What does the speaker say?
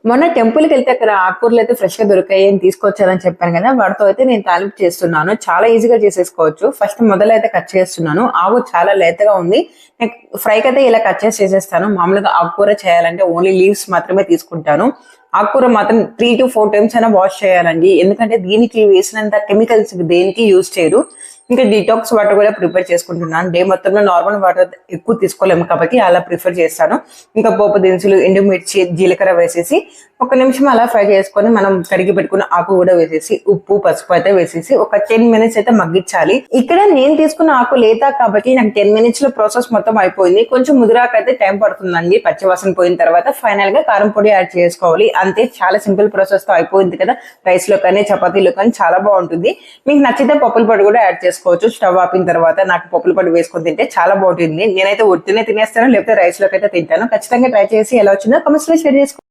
మొన్న టెంపుల్కి వెళ్తే అక్కడ ఆకుకూరలు అయితే ఫ్రెష్ గా దొరికాయి అని తీసుకొచ్చానని చెప్పాను కదా, వాటితో అయితే నేను తాలింపు చేస్తున్నాను. చాలా ఈజీగా చేసేసుకోవచ్చు. ఫస్ట్ మొదలైతే కట్ చేస్తున్నాను. ఆకు చాలా లేతగా ఉంది. ఫ్రైకి అయితే ఇలా కట్ చేసేస్తాను. మామూలుగా ఆకుకూర చేయాలంటే ఓన్లీ లీవ్స్ మాత్రమే తీసుకుంటాను. ఆకుకూర మాత్రం 3 to 4 టైమ్స్ అయినా వాష్ చేయాలండి. ఎందుకంటే దీనికి వేసినంత కెమికల్స్ దేనికి యూజ్ చేయరు. ఇంకా డిటాక్స్ వాటర్ కూడా ప్రిపేర్ చేసుకుంటున్నాను. డే మొత్తంలో నార్మల్ వాటర్ ఎక్కువ తీసుకోలేము కాబట్టి అలా ప్రిఫర్ చేస్తాను. ఇంకా పోపు దినుసులు, ఎండుమిర్చి, జీలకర్ర వేసేసి 1 నిమిషం అలా ఫ్రై చేసుకొని మనం కడిగి పెట్టుకున్న ఆకు కూడా వేసేసి ఉప్పు, పసుపు అయితే వేసేసి ఒక 10 మినిట్స్ అయితే మగ్గించాలి. ఇక్కడ నేను తీసుకున్న ఆకు లేత కాబట్టి నాకు 10 మినిట్స్ లో ప్రాసెస్ మొత్తం అయిపోయింది. కొంచెం ముదిరాకైతే టైం పడుతుందండి. పచ్చివాసన పోయిన తర్వాత ఫైనల్ గా కారం పొడి యాడ్ చేసుకోవాలి. అంతే, చాలా సింపుల్ ప్రాసెస్ తో అయిపోయింది కదా. రైస్ లో కానీ చపాతీలో కానీ చాలా బాగుంటుంది. మీకు నచ్చితే పప్పుల పొడి కూడా యాడ్ చేసుకోవచ్చు. స్టవ్ ఆపిన తర్వాత నాకు పప్పుల పొడి వేసుకొని తింటే చాలా బాగుంటుంది. నేనైతే ఉట్టినే తినేస్తాను, లేకపోతే రైస్ లోకి అయితే తింటాను. ఖచ్చితంగా ట్రై చేసి ఎలా వచ్చిందో కామెంట్స్ లో షేర్ చేసుకోండి.